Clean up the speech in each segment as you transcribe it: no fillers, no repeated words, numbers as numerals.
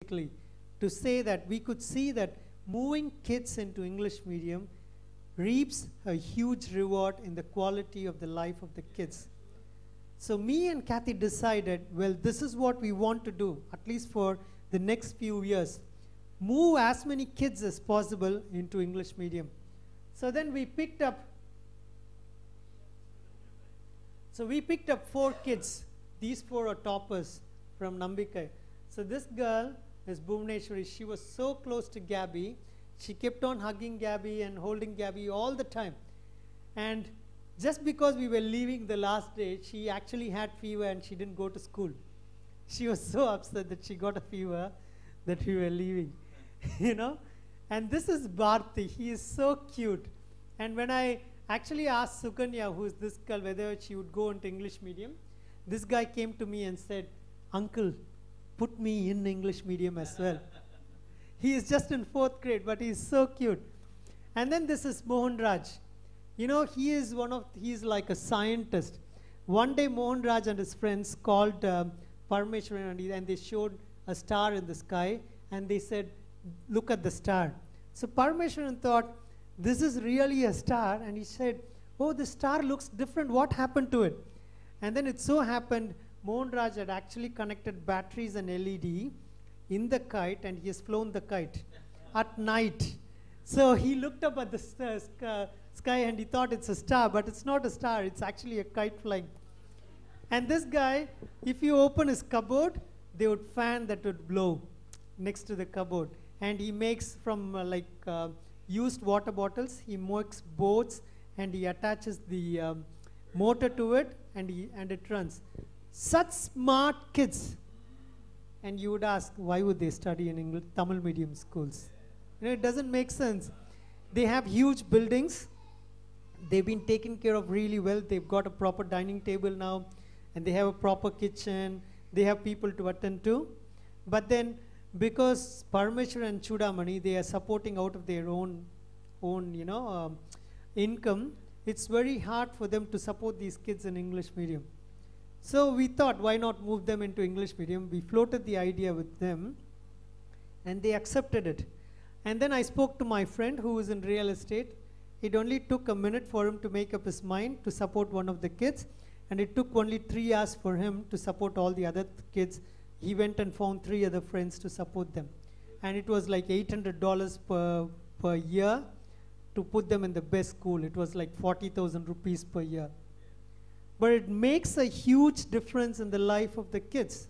to say that we could see that moving kids into English medium reaps a huge reward in the quality of the life of the kids. So me and Kathy decided, well, this is what we want to do, at least for the next few years. Move as many kids as possible into English medium. So then we picked up 4 kids. These 4 are toppers from Nambikai. So this girl is Bhuvaneshwari. She was so close to Gabby. She kept on hugging Gabby and holding Gabby all the time. And just because we were leaving the last day, she actually had fever and she didn't go to school. She was so upset that she got a fever that we were leaving, you know. And this is Bharti. He is so cute. And when I actually asked Sukanya, who is this girl, whether she would go into English medium, this guy came to me and said, "Uncle, put me in English medium as well." He is just in 4th grade, but he is so cute. And then this is Mohan Raj. You know, he is like a scientist. One day Mohan Raj and his friends called Parameshwaran and they showed a star in the sky and they said, "Look at the star." So Parameshwaran thought, this is really a star, and he said, "Oh, the star looks different. What happened to it?" And then it so happened Mohan Raj had actually connected batteries and LED in the kite, and he has flown the kite at night. So he looked up at the sky and he thought it's a star, but it's not a star, it's actually a kite flying. And this guy, if you open his cupboard, they would fan that would blow next to the cupboard. And he makes from used water bottles, he makes boats, and he attaches the motor to it, and it runs. Such smart kids. And you would ask, why would they study in English, Tamil medium schools? You know, it doesn't make sense. They have huge buildings. They've been taken care of really well. They've got a proper dining table now, and they have a proper kitchen. They have people to attend to. But then, because Parameshwar and Chudamani, they are supporting out of their own income, it's very hard for them to support these kids in English medium. So we thought, why not move them into English medium? We floated the idea with them, and they accepted it. And then I spoke to my friend who is in real estate. It only took a minute for him to make up his mind to support one of the kids, and it took only 3 hours for him to support all the other kids. He went and found 3 other friends to support them. And it was like $800 per year to put them in the best school. It was like 40,000 rupees per year. But it makes a huge difference in the life of the kids.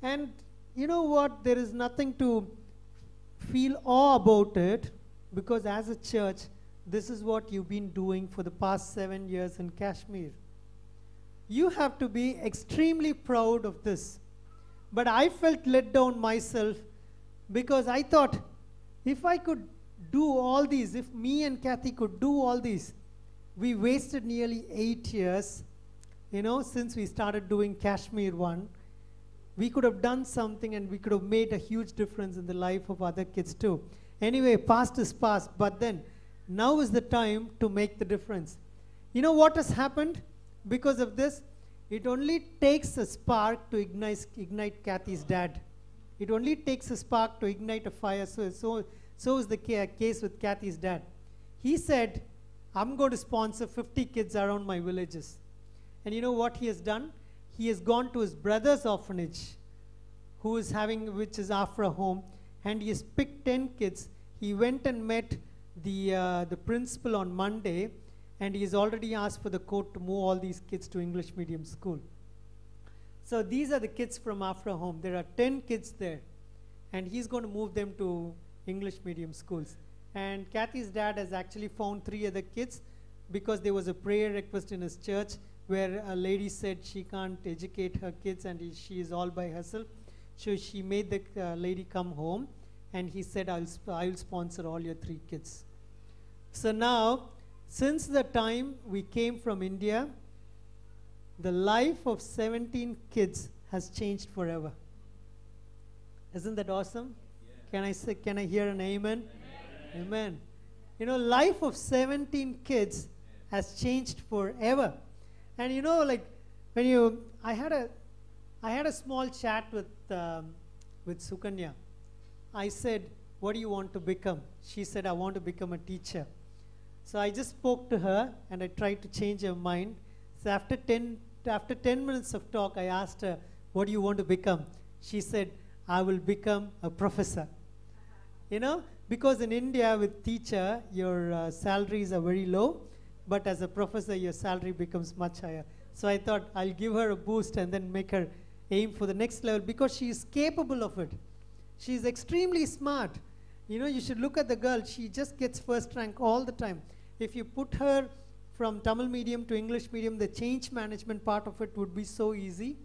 And you know what? There is nothing to feel awe about it, because as a church, this is what you've been doing for the past 7 years in Kashmir. You have to be extremely proud of this. But I felt let down myself, because I thought, if I could do all these, if me and Kathy could do all these, we wasted nearly 8 years, since we started doing Kashmir 1. We could have done something, and we could have made a huge difference in the life of other kids too. Anyway, past is past, but then now is the time to make the difference. You know what has happened because of this? It only takes a spark to ignite Kathy's dad. It only takes a spark to ignite a fire. So is the case with Kathy's dad. He said, I'm going to sponsor 50 kids around my villages. And you know what he has done? He has gone to his brother's orphanage, which is Afra home, and he has picked 10 kids. He went and met the principal on Monday, and he has already asked for the court to move all these kids to English medium school. So these are the kids from Afra home. There are 10 kids there, and he's going to move them to English medium schools. And Kathy's dad has actually found 3 other kids, because there was a prayer request in his church where a lady said she can't educate her kids and she is all by herself. So she made the lady come home, and he said, I'll sponsor all your 3 kids. So now, since the time we came from India, the life of 17 kids has changed forever. Isn't that awesome? Yeah. Can I hear an amen? Amen. Amen. Life of 17 kids has changed forever. And I had a small chat with Sukanya, I said, what do you want to become? She said, I want to become a teacher. So I just spoke to her and I tried to change her mind. So after 10 minutes of talk, I asked her, what do you want to become? She said, I will become a professor. You know, because in India with teacher, your salaries are very low, but as a professor, your salary becomes much higher. So I thought I'll give her a boost and then make her aim for the next level because she is capable of it. She is extremely smart. You know, you should look at the girl. She just gets first rank all the time. If you put her from Tamil medium to English medium, the change management part of it would be so easy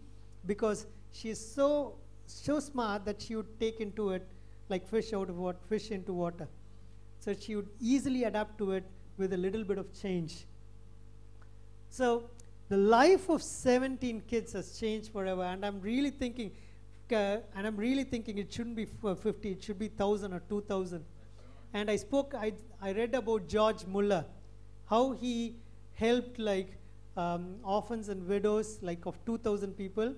because she is so smart that she would take into it like fish into water. So she would easily adapt to it with a little bit of change. So the life of 17 kids has changed forever, and I'm really thinking it shouldn't be 50, it should be 1,000 or 2,000. And I read about George Muller, how he helped like orphans and widows like of 2,000 people.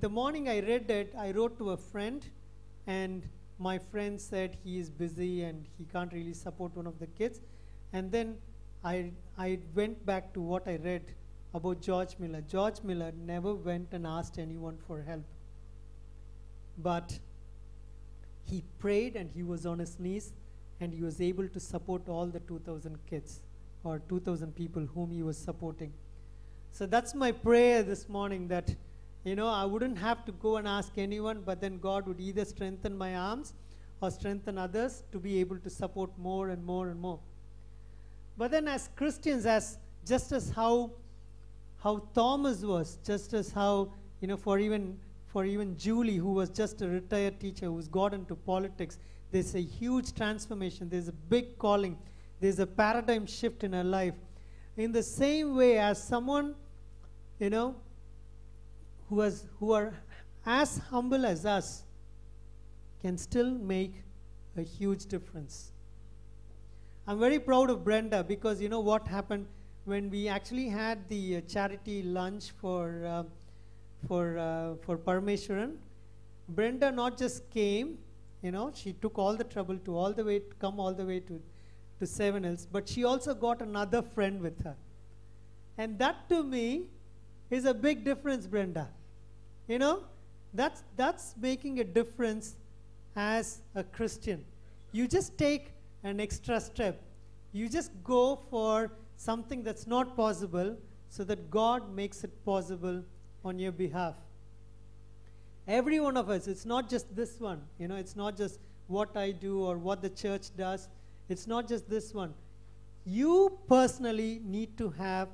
The morning I read it, I wrote to a friend, and my friend said he is busy and he can't really support one of the kids. And then I went back to what I read about George Miller. George Miller never went and asked anyone for help. But he prayed and he was on his knees and he was able to support all the 2,000 kids or 2,000 people whom he was supporting. So that's my prayer this morning, that you know, I wouldn't have to go and ask anyone, but then God would either strengthen my arms or strengthen others to be able to support more and more and more. But then as Christians, just as how Thomas was, just as how, you know, for even Julie, who was just a retired teacher who's got into politics, there's a huge transformation, there's a big calling, there's a paradigm shift in her life. In the same way as someone, you know, who are as humble as us can still make a huge difference. I'm very proud of Brenda because you know what happened when we actually had the charity lunch for Parameshwaran. Brenda not just came, you know, she took all the trouble to come all the way to 7 Hills, but she also got another friend with her. And that to me is a big difference, Brenda. You know, that's making a difference as a Christian. You just take an extra step. You just go for something that's not possible so that God makes it possible on your behalf. Every one of us, it's not just this one. You know, it's not just what I do or what the church does. It's not just this one. You personally need to have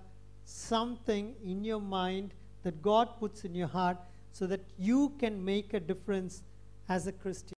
something in your mind that God puts in your heart so that you can make a difference as a Christian.